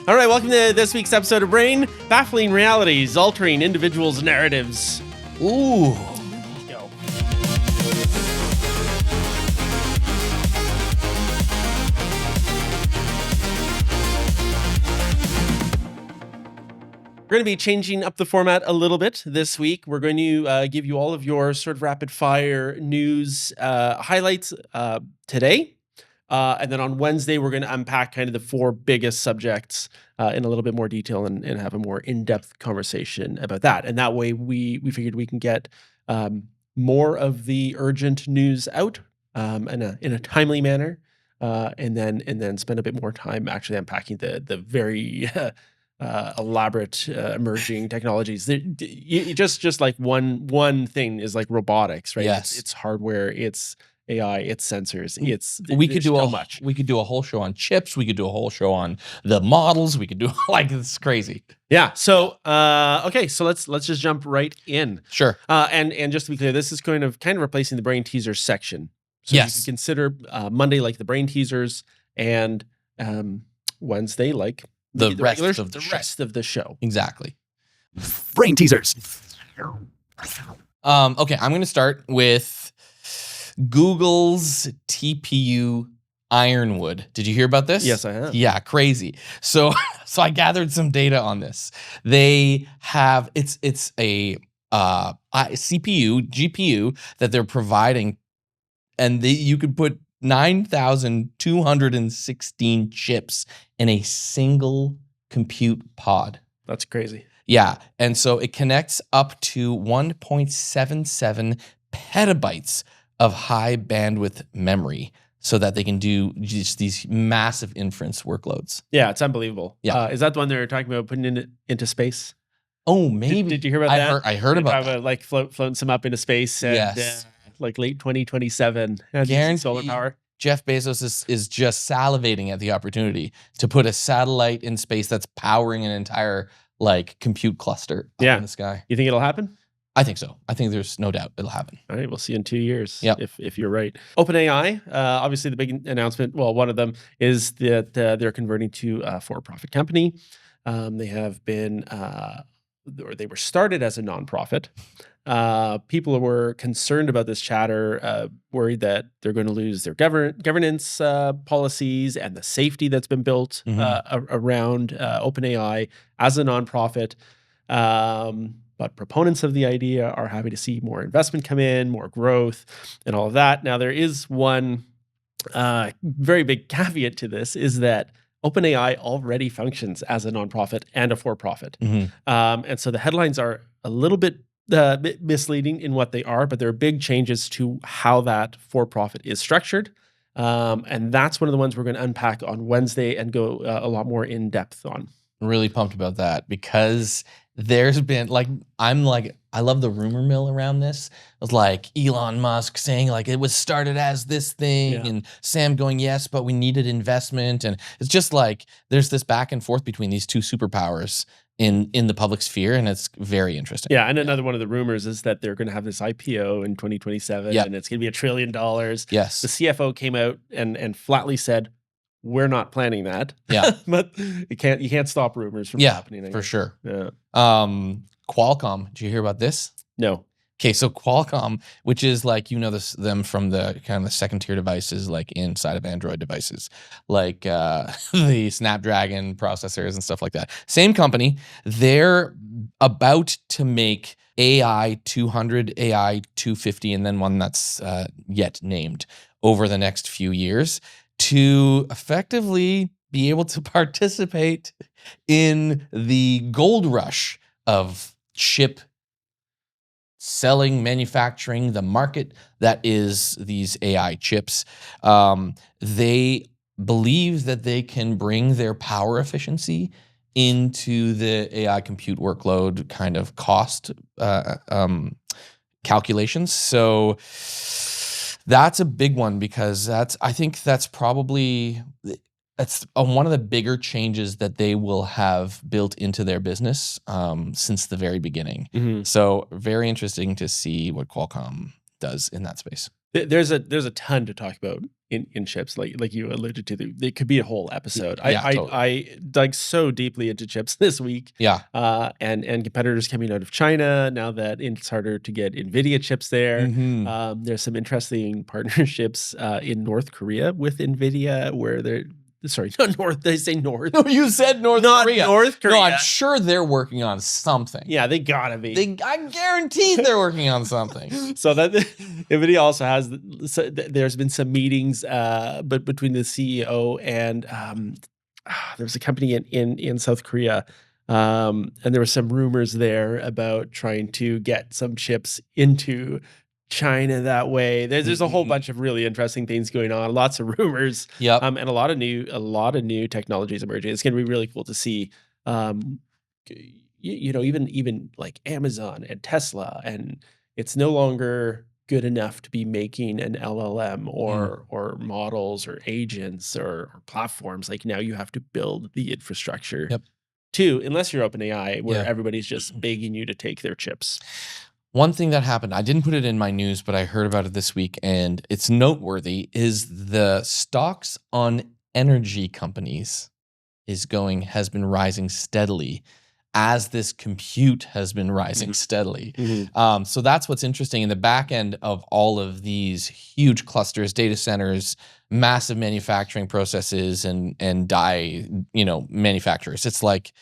All right, welcome to this week's episode of Brain. Baffling realities, altering individuals' narratives. Ooh. Let's go. We're going to be changing up the format a little bit this week. We're going to give you all of your sort of rapid fire news highlights today. And then on Wednesday, we're going to unpack kind of the four biggest subjects in a little bit more detail and have a more in-depth conversation about that. And that way we figured we can get more of the urgent news out in a timely manner, and then spend a bit more time actually unpacking the very elaborate emerging technologies. Just like one thing is like robotics, right? Yes. It's hardware, it's AI, it's sensors, We could do much. We could do a whole show on chips. We could do a whole show on the models. We could do it's crazy. Yeah. So okay, so let's just jump right in. Sure. And just to be clear, this is kind of replacing the brain teasers section. So Yes. you can consider Monday like the brain teasers and Wednesday like The rest regular, of the show. rest of the show. Exactly. Brain teasers. Okay, I'm going to start with Google's TPU Ironwood. Did you hear about this? Yes, I have. Yeah, crazy. So I gathered some data on this. They have it's a CPU, GPU that they're providing, and you could put 9,216 chips in a single compute pod. That's crazy. Yeah, and so it connects up to 1.77 petabytes of high bandwidth memory so that they can do just these massive inference workloads. Yeah, it's unbelievable. Yeah. Is that the one they're talking about putting into space? Oh, maybe. Did you hear about that? I heard about They're that. like floating some up into space and Yes. like late 2027. And Guaranteed. solar power. Jeff Bezos is just salivating at the opportunity to put a satellite in space that's powering an entire like compute cluster up Yeah. in the sky. You think it'll happen? I think so. I think there's no doubt it'll happen. All right, we'll see in 2 years. Yep. If you're right. OpenAI, obviously the big announcement. Well, one of them is that they're converting to a for-profit company. They have been, or they were started as a nonprofit. People were concerned about this chatter, worried that they're going to lose their governance policies and the safety that's been built around OpenAI as a nonprofit. But proponents of the idea are happy to see more investment come in, more growth, and all of that. Now, there is one very big caveat to this, is that OpenAI already functions as a nonprofit and a for-profit. And so the headlines are a little bit misleading in what they are, but there are big changes to how that for-profit is structured. And that's one of the ones we're going to unpack on Wednesday and go a lot more in depth on. Really pumped about that because there's been I love the rumor mill around this. It was like Elon Musk saying like it was started as this thing, and Sam going, yes, but we needed investment. And it's just like there's this back and forth between these two superpowers in the public sphere, and it's very interesting. Yeah, and another one of the rumors is that they're going to have this IPO in 2027, and it's going to be $1 trillion. Yes. The CFO came out and flatly said, "We're not planning that." Yeah. But you can't stop rumors from happening. For sure. Yeah. Qualcomm, did you hear about this? No. Okay, so Qualcomm, which is like, them from the kind of the second tier devices, like inside of Android devices, like the Snapdragon processors and stuff like that. Same company, they're about to make AI 200, AI 250, and then one that's yet named over the next few years to effectively be able to participate in the gold rush of chip selling, manufacturing, the market that is these AI chips. They believe that they can bring their power efficiency into the AI compute workload kind of cost calculations. So that's a big one because I think that's probably one of the bigger changes that they will have built into their business since the very beginning. Mm-hmm. So very interesting to see what Qualcomm does in that space. There's a ton to talk about in chips, like you alluded to. It could be a whole episode. Yeah, I totally. I dug so deeply into chips this week. Yeah. And competitors coming out of China now that it's harder to get NVIDIA chips there. Mhm. There's some interesting partnerships in North Korea with NVIDIA where they're sorry, not North. They say North. No, you said North Not Korea. North Korea. No, I'm sure they're working on something. Yeah, they gotta be. I guarantee they're working on something. So that NVIDIA also has. There's been some meetings, but between the CEO and there was a company in South Korea, and there were some rumors there about trying to get some chips into China that way. There's a whole bunch of really interesting things going on. Lots of rumors, Yep. and a lot of new technologies emerging. It's going to be really cool to see. Even like Amazon and Tesla, and it's no longer good enough to be making an LLM or models or agents or platforms. Like now you have to build the infrastructure Yep. too, unless you're OpenAI, where Yeah. everybody's just begging you to take their chips. One thing that happened, I didn't put it in my news, but I heard about it this week, and it's noteworthy, is the stocks on energy companies has been rising steadily as this compute has been rising steadily. So that's what's interesting. In the back end of all of these huge clusters, data centers, massive manufacturing processes, and manufacturers, it's like,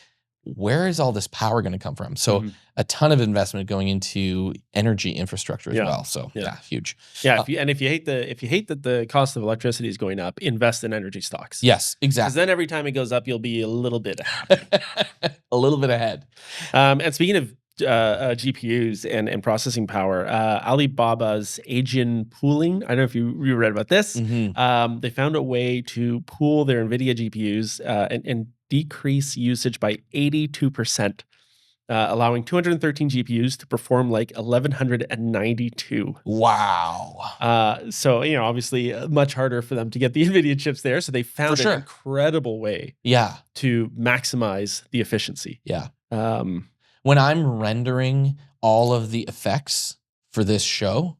where is all this power going to come from? So a ton of investment going into energy infrastructure as well. So huge. Yeah, if you hate that the cost of electricity is going up, invest in energy stocks. Yes, Because exactly. then every time it goes up, you'll be a little bit happy. A little bit ahead. And speaking of GPUs and processing power, Alibaba's agent pooling. I don't know if you read about this. They found a way to pool their NVIDIA GPUs and decrease usage by 82%, allowing 213 GPUs to perform like 1,192. Wow. So, obviously much harder for them to get the NVIDIA chips there. So they found For sure. an incredible way to maximize the efficiency. Yeah. When I'm rendering all of the effects for this show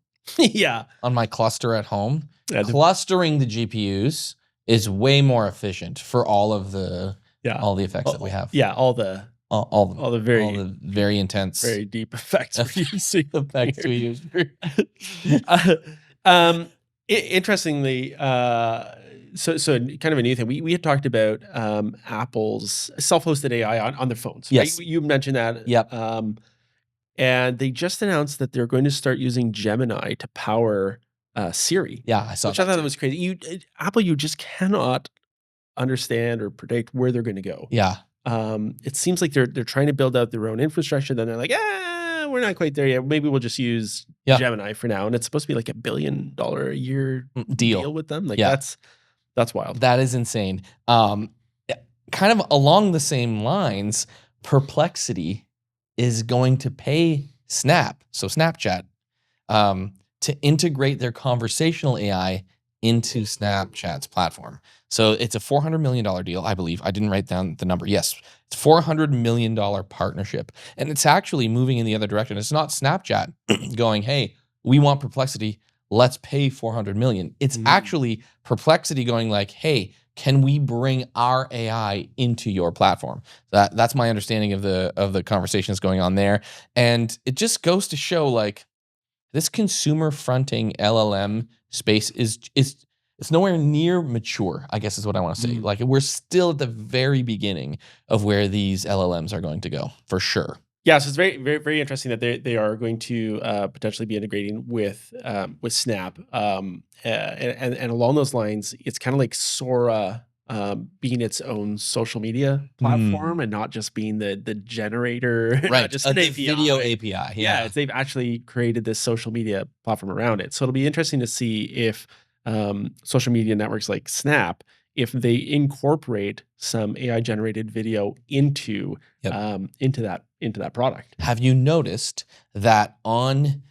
on my cluster at home, clustering the GPUs is way more efficient for all of the effects that we have. Yeah, all the very intense, very deep effects we're using. effects we use. Interestingly, so kind of a new thing. We had talked about Apple's self-hosted AI on their phones. Yes. Right? You mentioned that. Yep. And they just announced that they're going to start using Gemini to power Siri. Yeah, I saw which I thought that was crazy. Apple, you just cannot understand or predict where they're going to go. Yeah. It seems like they're trying to build out their own infrastructure. Then they're like, we're not quite there yet. Maybe we'll just use Gemini for now. And it's supposed to be like $1 billion a year deal with them. Like that's wild. That is insane. Kind of along the same lines, Perplexity is going to pay Snapchat, to integrate their conversational AI into Snapchat's platform. So it's a $400 million deal, I believe. I didn't write down the number. Yes, it's $400 million partnership. And it's actually moving in the other direction. It's not Snapchat going, hey, we want Perplexity, let's pay $400 million. It's actually Perplexity going like, hey, can we bring our AI into your platform? That's my understanding of the conversations going on there. And it just goes to show like this consumer fronting LLM space is it's nowhere near mature, I guess is what I want to say. Like we're still at the very beginning of where these LLMs are going to go, for sure. Yeah, so it's very, very, very interesting that they are going to potentially be integrating with Snap, and along those lines, it's kind of like Sora being its own social media platform and not just being the generator, right? Just an API. Video API. Yeah, they've actually created this social media platform around it. So it'll be interesting to see if social media networks like Snap, if they incorporate some AI generated video into that product. Have you noticed that on,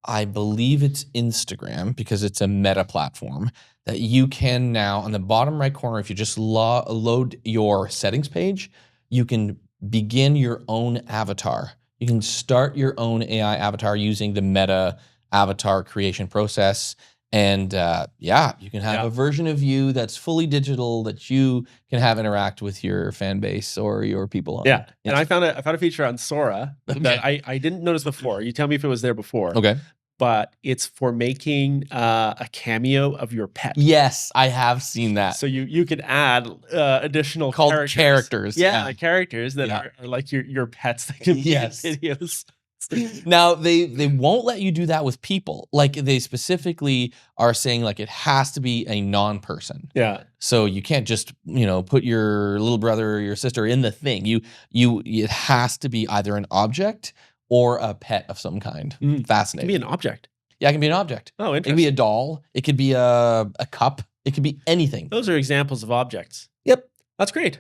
I believe it's Instagram, because it's a meta platform, that you can now, on the bottom right corner, if you just load your settings page, you can begin your own avatar. You can start your own AI avatar using the meta avatar creation process. And you can have a version of you that's fully digital that you can have interact with your fan base or your people on. Yeah. And I found a feature on Sora that I didn't notice before. You tell me if it was there before. Okay. But it's for making a cameo of your pet. Yes, I have seen that. So you could add additional characters. Yeah, like characters that are like your pets that can be in videos. Now they won't let you do that with people. Like they specifically are saying like it has to be a non-person. Yeah. So you can't just, put your little brother or your sister in the thing. It has to be either an object or a pet of some kind. Fascinating. It can be an object. Yeah, it can be an object. Oh, interesting. It can be a doll. It could be a cup. It could be anything. Those are examples of objects. Yep. That's great.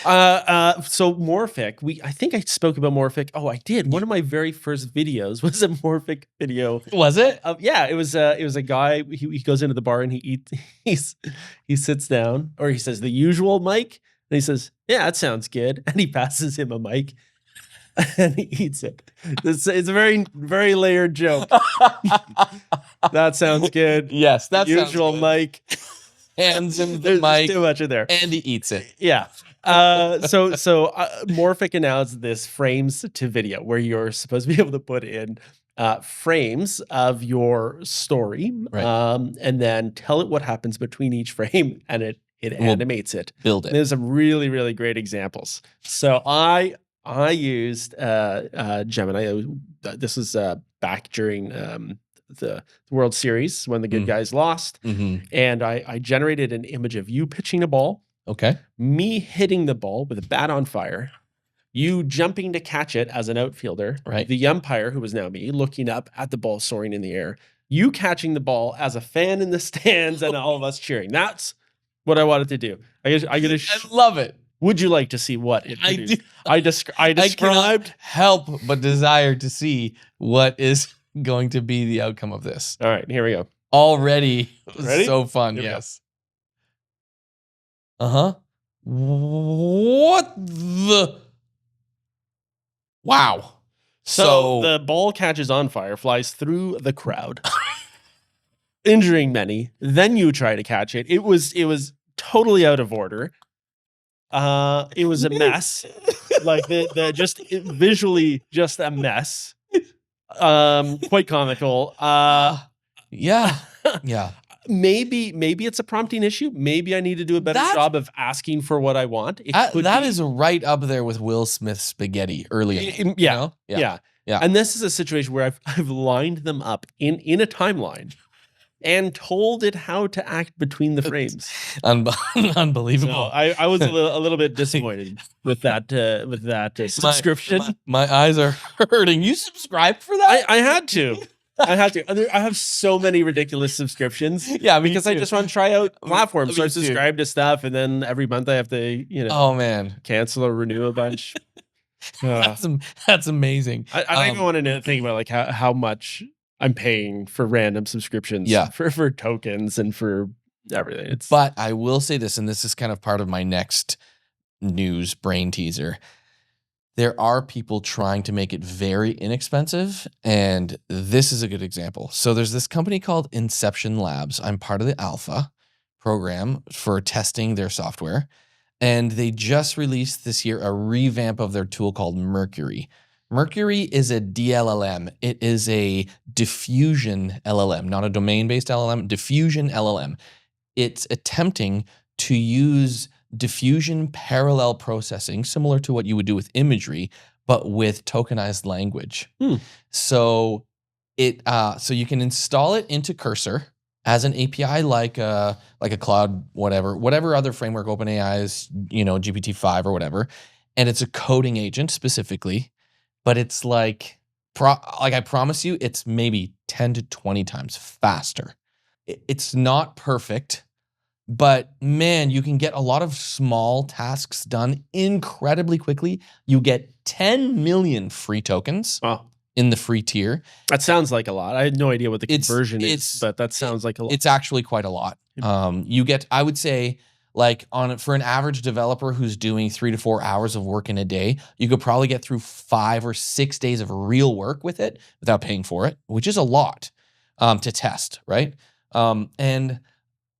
So Morphic, I think I spoke about Morphic. Oh, I did. One of my very first videos was a Morphic video. Was it? Yeah, it was a guy. He goes into the bar and he sits down, or he says the usual mic, and he says, "Yeah, that sounds good," and he passes him a mic. And he eats it. It's a very, very layered joke. That sounds good. Yes, that's usual mic. Hands him the mic. There's too much in there. And he eats it. Yeah. So Morphic announced this frames to video, where you're supposed to be able to put in frames of your story, and then tell it what happens between each frame, and it animates it. Build it. And there's some really, really great examples. So I used Gemini. This was back during the World Series when the good guys lost. And I generated an image of you pitching a ball. Okay. Me hitting the ball with a bat on fire. You jumping to catch it as an outfielder. Right. The umpire, who was now me, looking up at the ball soaring in the air. You catching the ball as a fan in the stands and all of us cheering. That's what I wanted to do. I love it. Would you like to see what it produced? I described. I cannot help but desire to see what is going to be the outcome of this. All right, here we go. Already Ready? So fun. Here yes. What the? Wow. So the ball catches on fire, flies through the crowd, injuring many. Then you try to catch it. It was totally out of order. It was a mess. Like visually just a mess. Quite comical. Yeah. Maybe it's a prompting issue. Maybe I need to do a better job of asking for what I want. That is right up there with Will Smith's spaghetti earlier. Yeah. And this is a situation where I've lined them up in a timeline and told it how to act between the frames. Unbelievable. So I was a little bit disappointed with that subscription. My eyes are hurting. You subscribed for that? I had to. I have so many ridiculous subscriptions. Yeah, because I just want to try out platforms. So I subscribe to stuff, and then every month I have to, oh man, cancel or renew a bunch. That's amazing. I don't even want to think about like how much I'm paying for random subscriptions. Yeah, for tokens and for everything. But I will say this, and this is kind of part of my next news brain teaser. There are people trying to make it very inexpensive, and this is a good example. So there's this company called Inception Labs. I'm part of the alpha program for testing their software, and they just released this year a revamp of their tool called Mercury. Mercury is a DLLM. It is a diffusion LLM, not a domain-based LLM, diffusion LLM. It's attempting to use diffusion parallel processing, similar to what you would do with imagery, but with tokenized language. So so you can install it into Cursor as an API, like a cloud, whatever other framework OpenAI is, GPT-5 or whatever, and it's a coding agent specifically. But it's like I promise you, it's maybe 10 to 20 times faster. It's not perfect. But man, you can get a lot of small tasks done incredibly quickly. You get 10 million free tokens in the free tier. That sounds like a lot. I had no idea what the conversion is, but that sounds like a lot. It's actually quite a lot. You get, I would say, like for an average developer who's doing 3 to 4 hours of work in a day, you could probably get through 5 or 6 days of real work with it without paying for it, which is a lot to test, right? And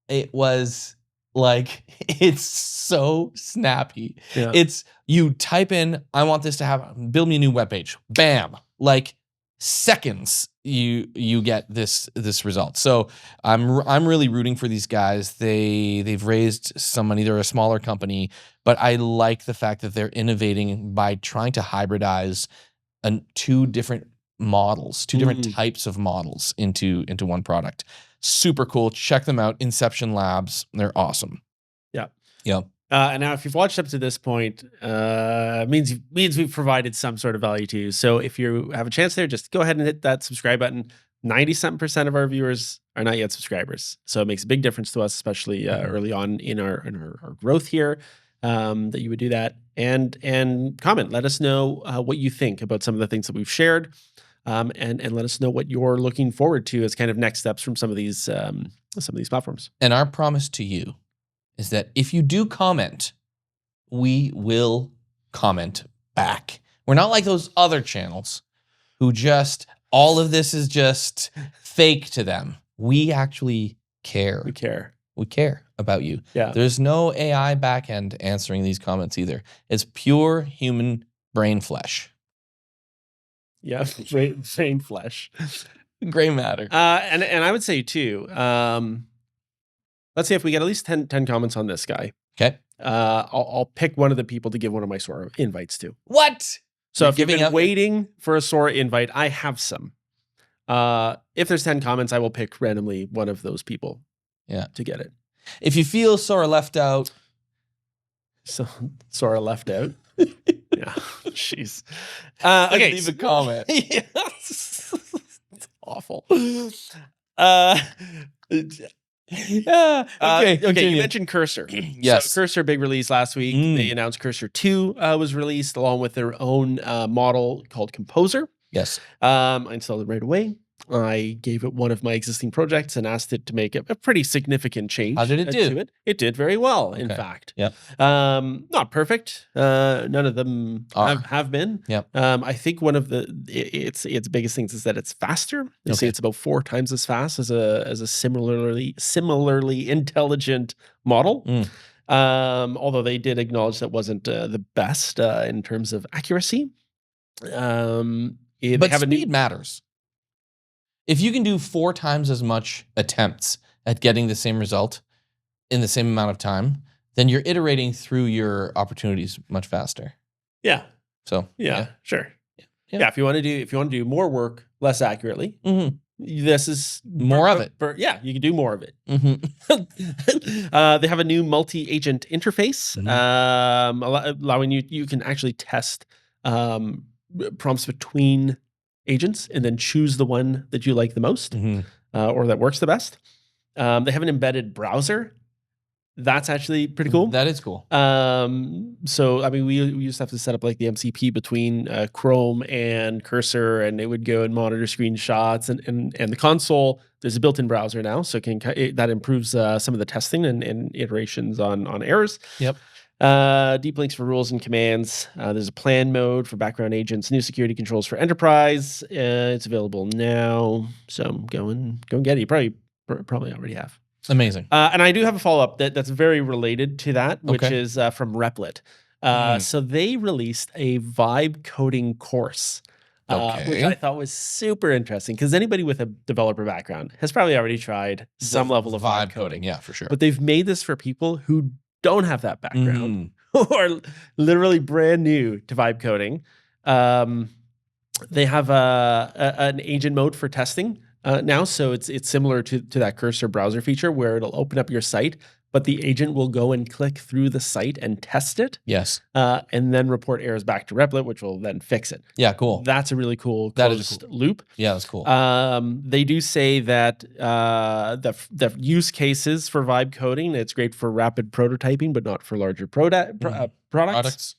it was like, it's so snappy. Yeah. It's, you type in, I want this to happen, build me a new webpage. Bam. Like seconds you get this result. So I'm really rooting for these guys. They've raised some money. They're a smaller company, but I like the fact that they're innovating by trying to hybridize two different models, two different types of models into one product. Super cool. Check them out. Inception Labs. They're awesome. Yeah. Yep. And now, if you've watched up to this point, means we've provided some sort of value to you. So if you have a chance there, just go ahead and hit that subscribe button. 90-something% of our viewers are not yet subscribers, so it makes a big difference to us, especially early on in our growth here. That you would do that and comment. Let us know what you think about some of the things that we've shared, and let us know what you're looking forward to as kind of next steps from some of these platforms. And our promise to you is that if you do comment, we will comment back. We're not like those other channels who just, all of this is just fake to them. We actually care. We care. We care about you. Yeah. There's no AI backend answering these comments either. It's pure human brain flesh. Yeah, brain flesh. Gray matter. And I would say too, let's say if we get at least 10 comments on this guy, Okay. I'll pick one of the people to give one of my Sora invites to. What? So You're if you've giving been out- waiting for a Sora invite, I have some. If there's 10 comments, I will pick randomly one of those people. Yeah. To get it. If you feel Sora left out, So Sora left out. Yeah. Jeez. Okay. leave a comment. Yes. It's awful. Yeah. Okay. Okay. continue. You mentioned Cursor. Yes. So Cursor, big release last week. They announced Cursor 2 was released along with their own model called Composer. Yes. I installed it right away. I gave it one of my existing projects and asked it to make a pretty significant change. How did it do? To it. It did very well, in Okay. fact. Yep. Not perfect. None of them have been. Yep. I think one of its biggest things is that it's faster. They say Okay. it's about 4 times as fast as a similarly intelligent model. Although they did acknowledge that wasn't the best in terms of accuracy. But speed matters. If you can do 4 times as much attempts at getting the same result in the same amount of time, then you're iterating through your opportunities much faster. Yeah. So Yeah. Sure. Yeah. Yeah. If you want to do more work less accurately, this is More of it. Yeah, you can do more of it. Mm-hmm. They have a new multi-agent interface, allowing you can actually test prompts between agents and then choose the one that you like the most or that works the best. They have an embedded browser. That's actually pretty cool. That is cool. So I mean, we used to have to set up like the MCP between Chrome and Cursor, and it would go and monitor screenshots and the console. There's a built-in browser now, so that improves some of the testing and iterations on errors. Yep. Deep links for rules and commands. There's a plan mode for background agents. New security controls for enterprise. It's available now, so go and get it. You probably already have. Amazing. And I do have a follow-up that's very related to that, which is from Replit. So they released a vibe coding course, which I thought was super interesting because anybody with a developer background has probably already tried some level of vibe coding. Yeah, for sure. But they've made this for people who don't have that background, who are literally brand new to vibe coding. They have an agent mode for testing now, so it's similar to that Cursor browser feature where it'll open up your site, but the agent will go and click through the site and test it. Yes. And then report errors back to Replit, which will then fix it. Yeah, cool. That's a really cool closed loop. Yeah, that's cool. They do say that the use cases for vibe coding, it's great for rapid prototyping, but not for larger products. Products.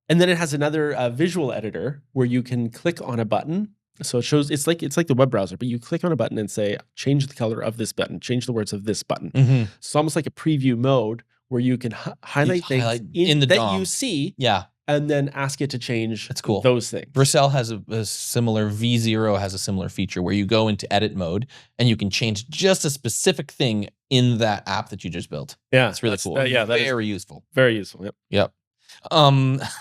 And then it has another visual editor where you can click on a button. So it shows it's like the web browser, but you click on a button and say, change the color of this button, change the words of this button. So it's almost like a preview mode where you can highlight things in the that DOM. you see. Yeah. and then ask it to change That's cool. those things. Vercel has a similar, V0 has a similar feature where you go into edit mode and you can change just a specific thing in that app that you just built. Yeah, It's really cool. that is Very useful. very useful. Yep. Yep.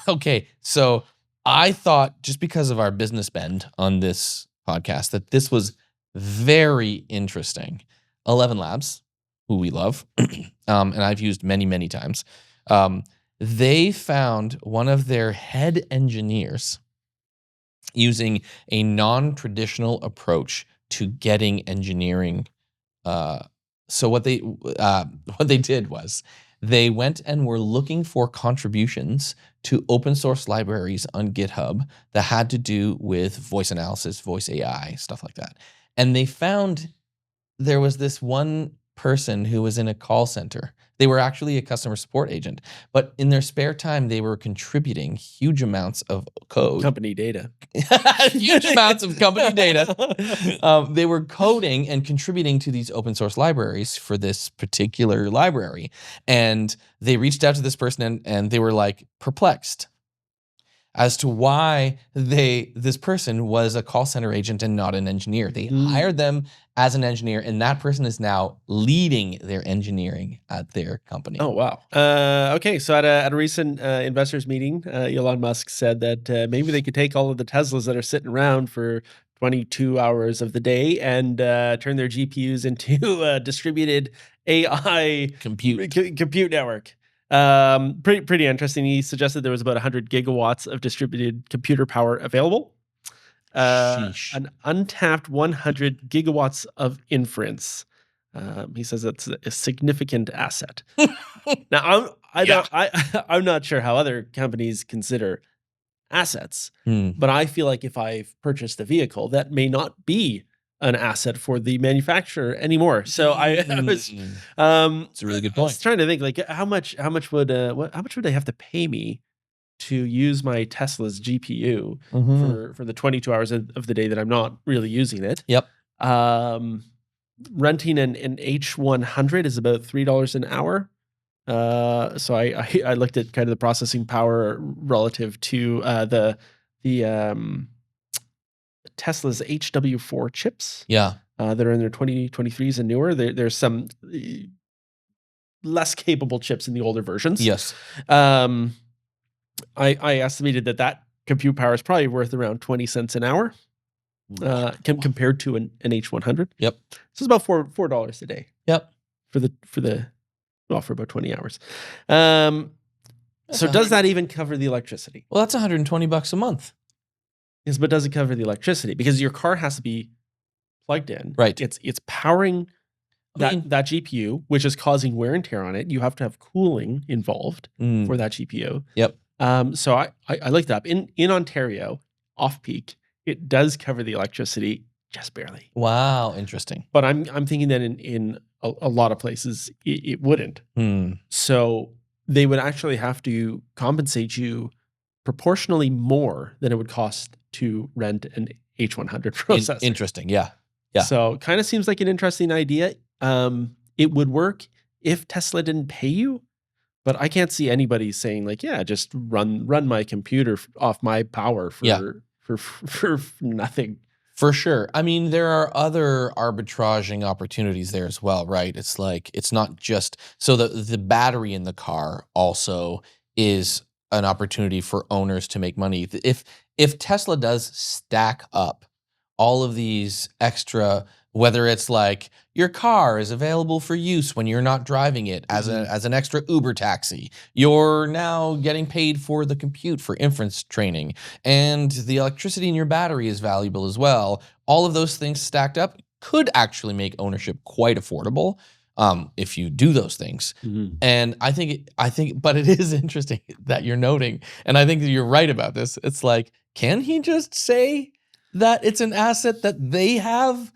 Okay, so I thought, just because of our business bend on this podcast, that this was very interesting. 11 Labs, who we love, and I've used many, many times. They found one of their head engineers using a non-traditional approach to getting engineering. So what they did was they went and were looking for contributions to open source libraries on GitHub that had to do with voice analysis, voice AI, stuff like that. And they found there was this one person who was in a call center. They were actually a customer support agent, but in their spare time, they were contributing huge amounts of code. Company data. Huge amounts of company data. They were coding and contributing to these open source libraries for this particular library. And they reached out to this person and they were like perplexed as to why this person was a call center agent and not an engineer. They hired them as an engineer, and that person is now leading their engineering at their company. Oh, wow. Okay, so at a recent investors meeting, Elon Musk said that maybe they could take all of the Teslas that are sitting around for 22 hours of the day and turn their GPUs into a distributed AI compute network. Pretty interesting. He suggested there was about 100 gigawatts of distributed computer power available. An untapped 100 gigawatts of inference. He says that's a significant asset. Now, I'm not sure how other companies consider assets, but I feel like if I've purchased a vehicle, that may not be an asset for the manufacturer anymore. So I was, it's a really good point. I was trying to think, like, how much would they have to pay me to use my Tesla's GPU for the 22 hours of the day that I'm not really using it? Yep. Renting an H100 is about $3 an hour. So I looked at kind of the processing power relative to the Tesla's HW4 chips. Yeah. That are in their 2023s and newer. There's some less capable chips in the older versions. Yes. I estimated that compute power is probably worth around 20 cents an hour compared to an H100. Yep. So it's about $4 a day. Yep. For about 20 hours. So does that even cover the electricity? Well, that's $120 a month. Yes, but does it cover the electricity? Because your car has to be plugged in. Right. It's powering that GPU, which is causing wear and tear on it. You have to have cooling involved for that GPU. Yep. So I looked up in Ontario, off peak, it does cover the electricity just barely. Wow, interesting. But I'm thinking that in a lot of places it wouldn't. So they would actually have to compensate you proportionally more than it would cost to rent an H100 processor. Interesting, yeah. So kind of seems like an interesting idea. It would work if Tesla didn't pay you, but I can't see anybody saying like, yeah, just run my computer off my power for nothing. For sure. I mean, there are other arbitraging opportunities there as well, right? It's like, it's not just, so the battery in the car also is an opportunity for owners to make money. If Tesla does stack up all of these extra, whether it's like your car is available for use when you're not driving it as an extra Uber taxi, you're now getting paid for the compute for inference training, and the electricity in your battery is valuable as well. All of those things stacked up could actually make ownership quite affordable if you do those things. And I think, but it is interesting that you're noting, and I think that you're right about this. It's like, can he just say that it's an asset that they have?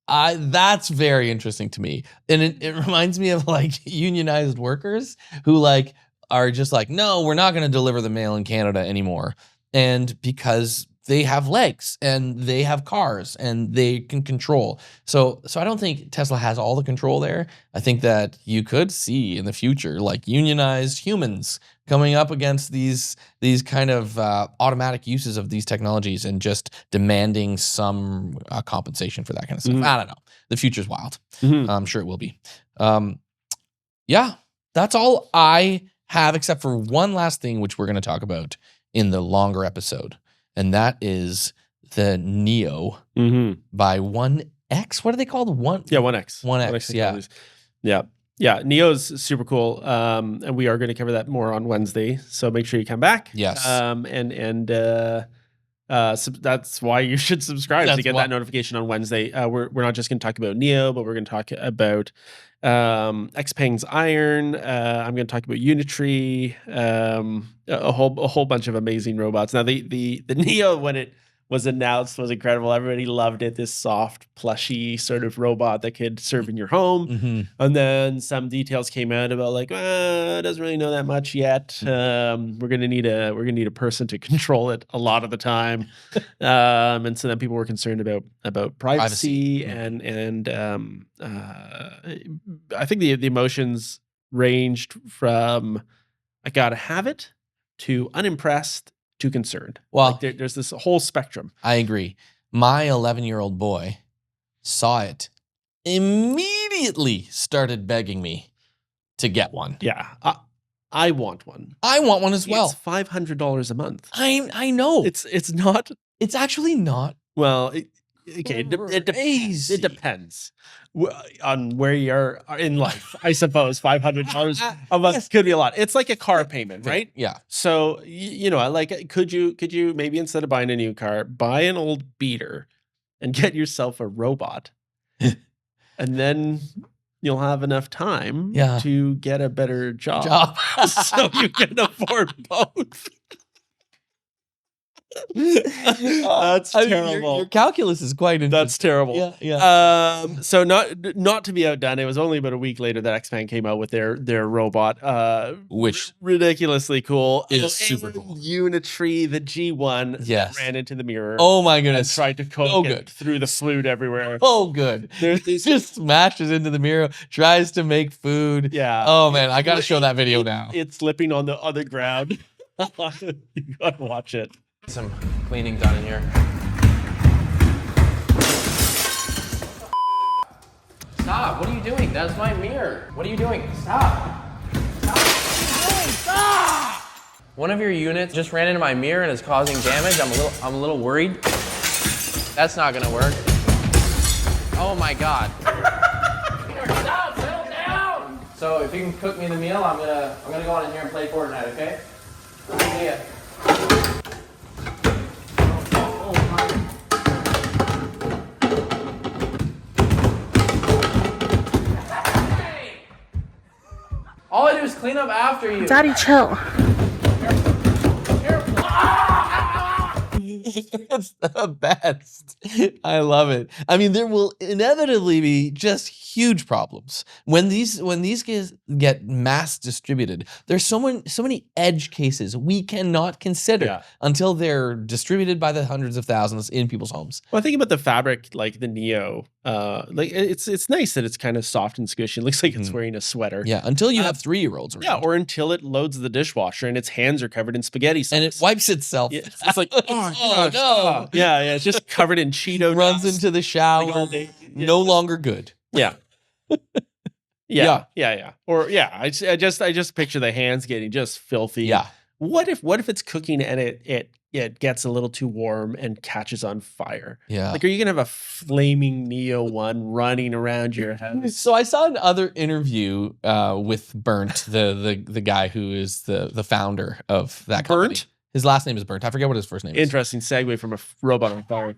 That's very interesting to me. And it reminds me of like unionized workers who like are just like, no, we're not going to deliver the mail in Canada anymore. And because they have legs and they have cars and they can control. So I don't think Tesla has all the control there. I think that you could see in the future like unionized humans coming up against these kind of automatic uses of these technologies and just demanding some compensation for that kind of stuff. I don't know. The future's wild. I'm sure it will be. Yeah, that's all I have, except for one last thing, which we're going to talk about in the longer episode, and that is the Neo by 1X. What are they called? 1X. 1X. Yeah. Yeah. Neo's super cool. And we are going to cover that more on Wednesday. So make sure you come back. Yes. So that's why you should subscribe to get that notification on Wednesday. We're not just going to talk about Neo, but we're going to talk about Xpeng's Iron. I'm going to talk about Unitree, a whole bunch of amazing robots. Now the Neo, when it was announced, was incredible. Everybody loved it. This soft, plushy sort of robot that could serve in your home. And then some details came out about like, it doesn't really know that much yet. We're gonna need a person to control it a lot of the time. And so then people were concerned about privacy. and I think the emotions ranged from I gotta have it to unimpressed to concerned. Well, like there's this whole spectrum. I agree. My 11-year-old boy saw it, immediately started begging me to get one. Yeah, I want one. I want one as well. It's $500 a month. I know. It's not. It's actually not. Well, it depends on where you are in life. I suppose $500 a month could be a lot. It's like a car payment, right? Yeah. So like, could you maybe instead of buying a new car, buy an old beater and get yourself a robot, and then you'll have enough time to get a better job. So you can afford both. That's terrible. Your calculus is quite interesting. That's terrible. Yeah. So not to be outdone, it was only about a week later that Xpeng came out with their robot, which ridiculously cool. Is super cool. Unitree, the G1, ran into the mirror. Oh my goodness! And tried to cook it through the food everywhere. Oh, good. He just smashes into the mirror, tries to make food. Yeah. Oh man, I gotta show that video now. It's slipping on the ground. You gotta watch it. Some cleaning done in here. Stop! What are you doing? That's my mirror. What are you doing? Stop! Stop! What are you doing? Stop! One of your units just ran into my mirror and is causing damage. I'm a little worried. That's not gonna work. Oh my god. Stop! Settle down! So if you can cook me the meal, I'm gonna go on in here and play Fortnite, okay? See ya. All I do is clean up after you. Daddy, chill. It's the best. I love it. I mean, there will inevitably be just huge problems when these get mass distributed. There's so many edge cases we cannot consider until they're distributed by the hundreds of thousands in people's homes. Well, I think about the fabric, like the Neo. Like it's nice that it's kind of soft and squishy. It looks like it's wearing a sweater. Yeah, until you have 3-year-olds around. Yeah, or until it loads the dishwasher and its hands are covered in spaghetti sauce. And it wipes itself. Yeah, it's like, oh no. Yeah, it's just covered in Cheeto. Runs into the shower. No longer good. Yeah. Yeah. Or I just picture the hands getting just filthy. Yeah. What if it's cooking and it gets a little too warm and catches on fire? Yeah. Like, are you gonna have a flaming Neo one running around your house? So I saw another interview with Burnt, the guy who is the founder of that company. Burnt? His last name is Burnt. I forget what his first name is. Interesting segue from a robot on fire,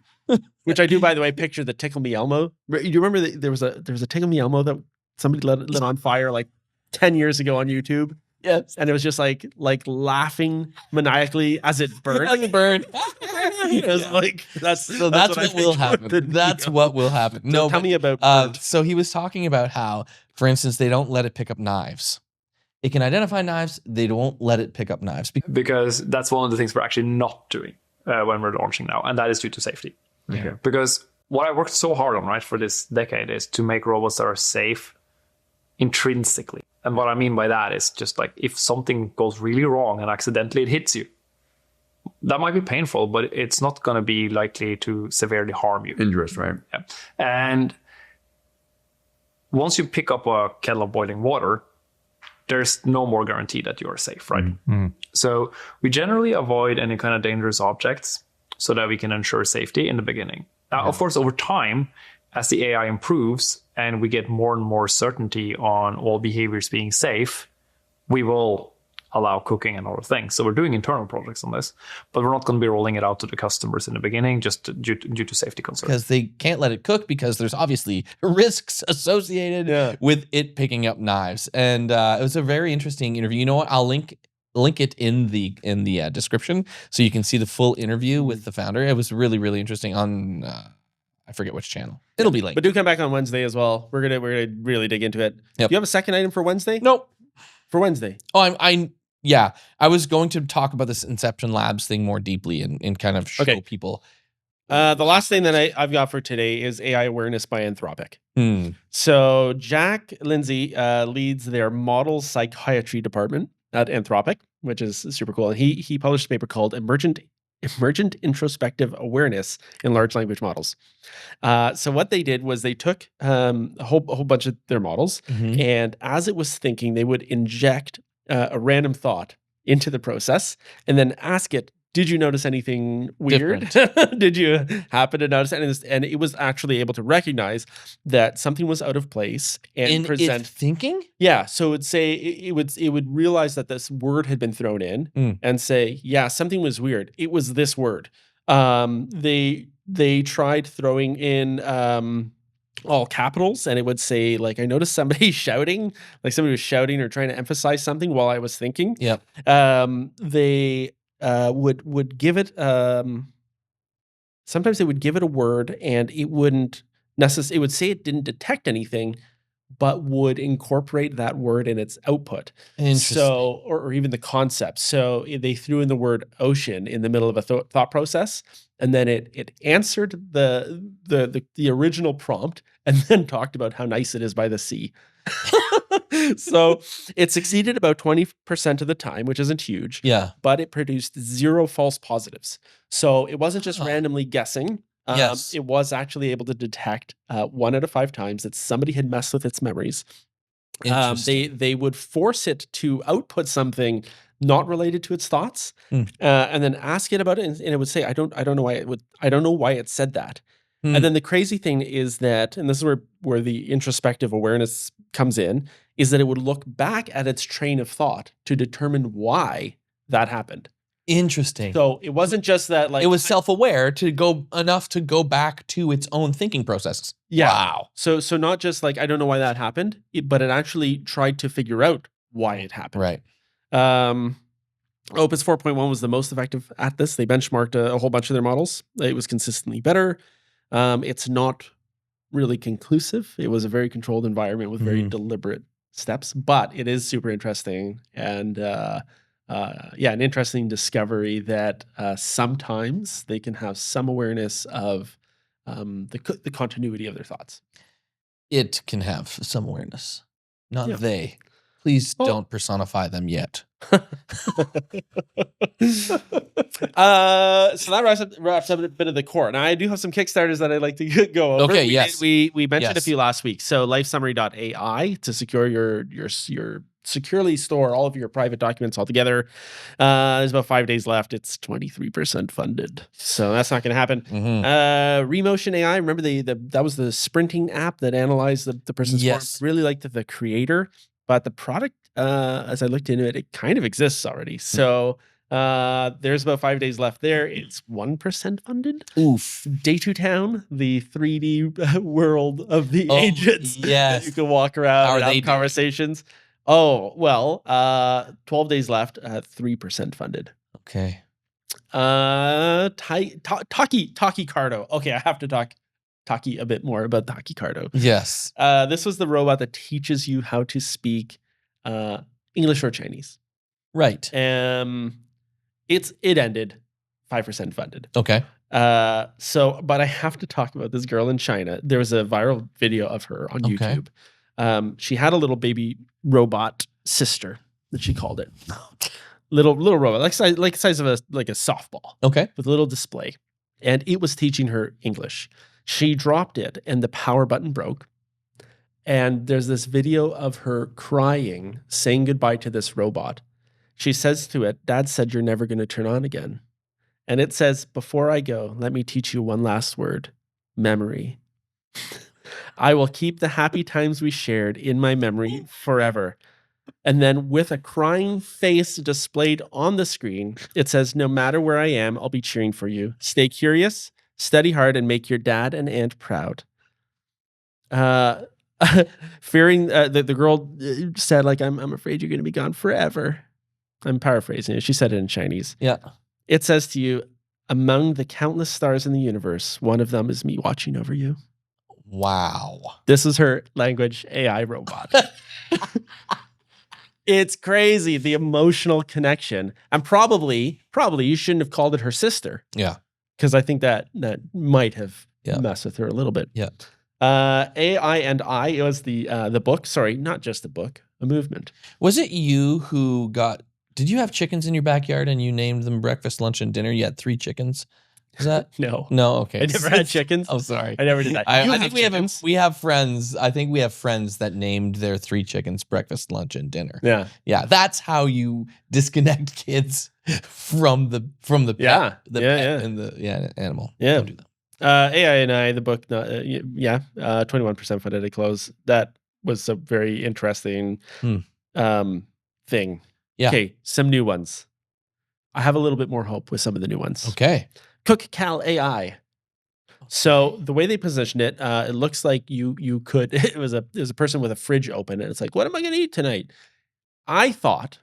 which I do, by the way, picture the Tickle Me Elmo. You remember there was a Tickle Me Elmo that somebody lit on fire like 10 years ago on YouTube? Yes. And it was just like laughing maniacally as it burned. As it burned. It was like that's what will happen. That's what will happen. So tell me about so he was talking about how, for instance, they don't let it pick up knives. It can identify knives. They won't let it pick up knives because that's one of the things we're actually not doing. when we're launching now, and that is due to safety. Okay. Because what I worked so hard on, right, for this decade is to make robots that are safe intrinsically. And what I mean by that is just like if something goes really wrong and accidentally it hits you, that might be painful, but it's not going to be likely to severely harm you. Injurious, right? Yeah. And once you pick up a kettle of boiling water, there's no more guarantee that you are safe, right? Mm-hmm. So we generally avoid any kind of dangerous objects so that we can ensure safety in the beginning. Now, of course, over time, as the AI improves and we get more and more certainty on all behaviors being safe, we will allow cooking and other things. So we're doing internal projects on this, but we're not going to be rolling it out to the customers in the beginning just due to safety concerns. Because they can't let it cook because there's obviously risks associated with it picking up knives. And it was a very interesting interview. You know what? I'll link it in the description so you can see the full interview with the founder. It was really, really interesting on I forget which channel. It'll be linked. But do come back on Wednesday as well. We're gonna really dig into it. Yep. Do you have a second item for Wednesday? Nope. For Wednesday. Oh, yeah. I was going to talk about this Inception Labs thing more deeply and kind of show people. The last thing that I've got for today is AI awareness by Anthropic. Hmm. So Jack Lindsay leads their model psychiatry department at Anthropic, which is super cool. And he published a paper called Emergent Introspective Awareness in Large Language Models. So what they did was they took a whole bunch of their models, and as it was thinking, they would inject a random thought into the process and then ask it, did you notice anything weird? Did you happen to notice anything? And it was actually able to recognize that something was out of place and present thinking. Yeah, so it would say it would realize that this word had been thrown in and say, yeah, something was weird. It was this word. They tried throwing in all capitals, and it would say, like, I noticed somebody shouting, like somebody was shouting or trying to emphasize something while I was thinking. Yep. They would give it sometimes they would give it a word and it wouldn't necessarily, it would say it didn't detect anything, but would incorporate that word in its output. Interesting. So, or even the concept. So they threw in the word ocean in the middle of a thought process, and then it answered the original prompt and then talked about how nice it is by the sea. So it succeeded about 20% of the time, which isn't huge. Yeah. But it produced 0 false positives. So it wasn't just randomly guessing. Yes. It was actually able to detect 1 out of 5 times that somebody had messed with its memories. They would force it to output something not related to its thoughts, and then ask it about it, and it would say, I don't know why it said that. And then the crazy thing is that, and this is where the introspective awareness comes in, is that it would look back at its train of thought to determine why that happened. Interesting. So it wasn't just that, like, it was self-aware to go enough to go back to its own thinking processes. Yeah. Wow. So not just like, I don't know why that happened, but it actually tried to figure out why it happened. Right. Opus 4.1 was the most effective at this. They benchmarked a whole bunch of their models. It was consistently better. It's not really conclusive. It was a very controlled environment with very deliberate steps, but it is super interesting. And an interesting discovery that sometimes they can have some awareness of the continuity of their thoughts. It can have some awareness, not they. Please don't personify them yet. So that wraps up a bit of the core. Now I do have some Kickstarters that I'd like to go over. Okay, yes. We mentioned a few last week. So lifesummary.ai to secure your securely store all of your private documents all together. There's about 5 days left. It's 23% funded. So that's not going to happen. Remotion AI, remember that was the sprinting app that analyzed the person's form. I really liked the creator, but the product, as I looked into it, it kind of exists already. So there's about 5 days left there. It's 1% funded. Oof. Day 2 Town, the 3D world of the agents. Yes. You can walk around How are and they have conversations. Oh, well, 12 days left, 3% funded. Okay. Taki Cardo. Okay, I have to talk Taki a bit more about Taki Cardo. Yes. This was the robot that teaches you how to speak English or Chinese. Right. It ended 5% funded. Okay. But I have to talk about this girl in China. There was a viral video of her on Okay. YouTube. She had a little baby robot sister that she called it. Little robot, like size of a softball. Okay. With a little display. And it was teaching her English. She dropped it and the power button broke. And there's this video of her crying, saying goodbye to this robot. She says to it, "Dad said you're never going to turn on again." And it says, "Before I go, let me teach you one last word, memory. I will keep the happy times we shared in my memory forever." And then with a crying face displayed on the screen, it says, "No matter where I am, I'll be cheering for you. Stay curious, study hard, and make your dad and aunt proud." Fearing the girl said, like, I'm afraid you're going to be gone forever. I'm paraphrasing it. She said it in Chinese. Yeah. It says to you, "Among the countless stars in the universe, one of them is me watching over you." Wow. This is her language AI robot. It's crazy, the emotional connection. And probably you shouldn't have called it her sister. Yeah. Because I think that might have Yeah. messed with her a little bit. Yeah. AI and I, it was the book. Sorry, not just a book, a movement. Was it you who did you have chickens in your backyard and you named them breakfast, lunch, and dinner? You had 3 chickens. Is that? No. No, okay. I never had chickens. Oh, sorry. I never did that. I You think have we chickens. we have friends. I think we have friends that named their 3 chickens breakfast, lunch, and dinner. Yeah. Yeah, that's how you disconnect kids from the pet, Yeah. the Yeah, pet yeah. and the animal. Yeah. Don't do that. AI and I, the book, 21% funded at close. That was a very interesting thing. Yeah. Okay, some new ones. I have a little bit more hope with some of the new ones. Okay. CookCal AI. So the way they position it, it looks like you could. It was a person with a fridge open, and it's like, what am I going to eat tonight? I thought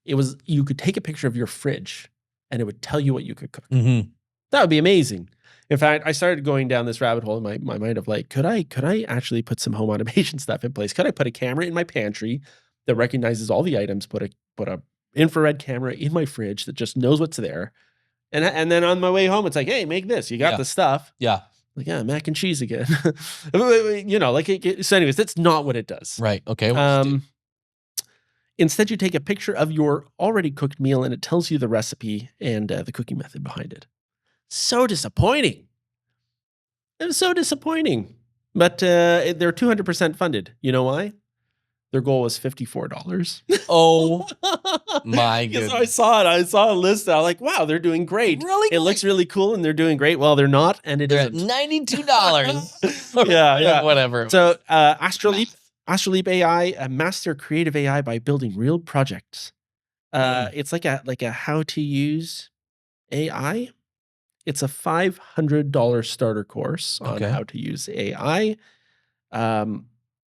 it was you could take a picture of your fridge, and it would tell you what you could cook. Mm-hmm. That would be amazing. In fact, I started going down this rabbit hole in my mind of like, could I actually put some home automation stuff in place? Could I put a camera in my pantry that recognizes all the items? Put a infrared camera in my fridge that just knows what's there. And then on my way home, it's like, hey, make this. You got the stuff. Yeah. Like, yeah, mac and cheese again. So anyways, that's not what it does. Right. Okay. Instead, you take a picture of your already cooked meal and it tells you the recipe and the cooking method behind it. So disappointing. It was so disappointing. But they're 200% funded. You know why? Their goal was $54. Oh my Because goodness. I saw a list. I'm like, wow, they're doing great. Really? It looks really cool and they're doing great. Well, they're not, and They're at isn't. $92. Yeah. Whatever. So Astraleap AI, a master creative AI by building real projects. It's like a how to use AI. It's a $500 starter course on how to use AI.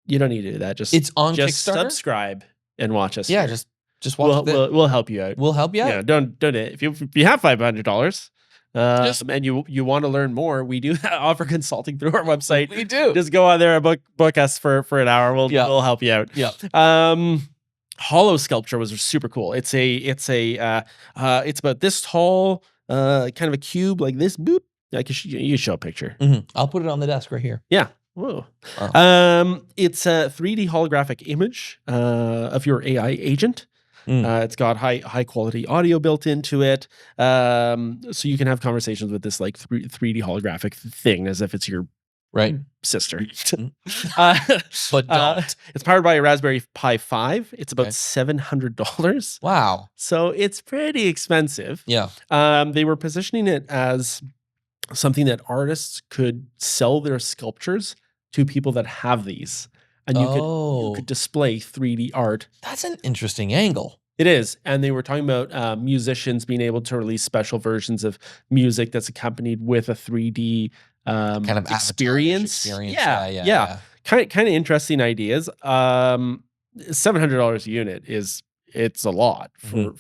You don't need to do that. It's on just Kickstarter? Subscribe and watch us. Yeah, here. just watch we'll help you out. We'll help you out. Yeah, don't if you have $500 and you want to learn more, we do offer consulting through our website. We do. Just go on there and book us for an hour. We'll help you out. Yeah. Hollow sculpture was super cool. It's about this tall, kind of a cube like this. Boop. You show a picture. Mm-hmm. I'll put it on the desk right here. Yeah. Whoa. Wow. It's a 3D holographic image of your AI agent. It's got high quality audio built into it, so you can have conversations with this like 3D holographic thing as if it's your sister. But don't. It's powered by a Raspberry Pi 5. It's about $700. Wow. So it's pretty expensive. Yeah. They were positioning it as something that artists could sell their sculptures to people that have these. And you could display 3D art. That's an interesting angle. It is. And they were talking about musicians being able to release special versions of music that's accompanied with a 3D kind of experience. Yeah. Kind of interesting ideas. $700 a unit it's a lot for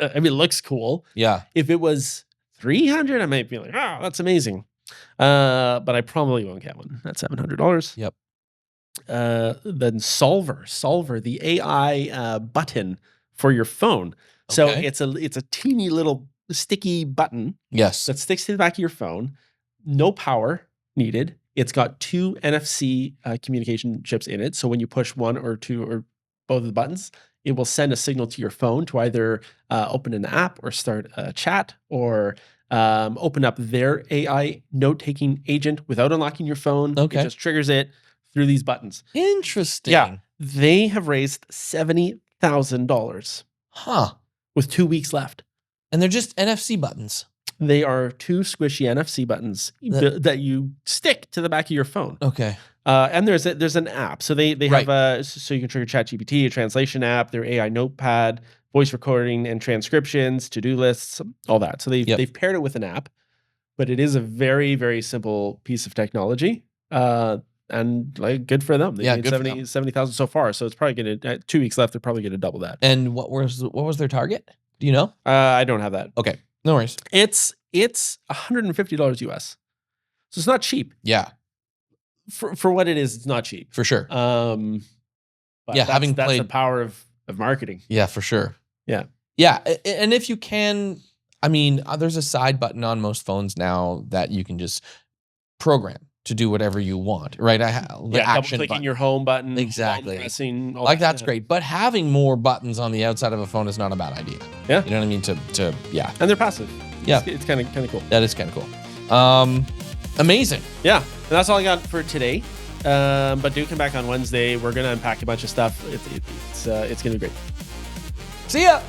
I mean, it looks cool. Yeah. If it was $300, I might be like, oh, that's amazing. But I probably won't get one. That's $700. Yep. Then Solver, the AI button for your phone. So it's a teeny little sticky button Yes. that sticks to the back of your phone. No power needed. It's got 2 NFC communication chips in it. So when you push one or two or both of the buttons, it will send a signal to your phone to either open an app or start a chat or open up their AI note-taking agent without unlocking your phone. Okay. It just triggers it through these buttons. Interesting. Yeah. They have raised $70,000 Huh. with 2 weeks left. And they're just NFC buttons. They are 2 squishy NFC buttons that you stick to the back of your phone. Okay. And there's an app. So they Right. have so you can trigger ChatGPT, a translation app, their AI notepad, voice recording and transcriptions, to-do lists, all that. So they've paired it with an app, but it is a very, very simple piece of technology. And like good for them. They made good for them. 70,000 so far. So it's probably gonna 2 weeks left, they're probably gonna double that. And what was their target? Do you know? I don't have that. Okay. No worries. It's $150 US. So it's not cheap. Yeah, For what it is, it's not cheap. for sure. But Yeah, that's having the played- power of marketing. Yeah, for sure. Yeah. Yeah. And if you can, I mean, there's a side button on most phones now that you can just program to do whatever you want, right? The Double action clicking button. your home button, Exactly. palm pressing, all Like that. that's great. But having more buttons on the outside of a phone is not a bad idea. Yeah. You know what I mean? To yeah. And they're passive. Yeah. It's kind of cool. That is kind of cool. Amazing. Yeah, and that's all I got for today. But do come back on Wednesday. We're gonna unpack a bunch of stuff. It's gonna be great. See ya.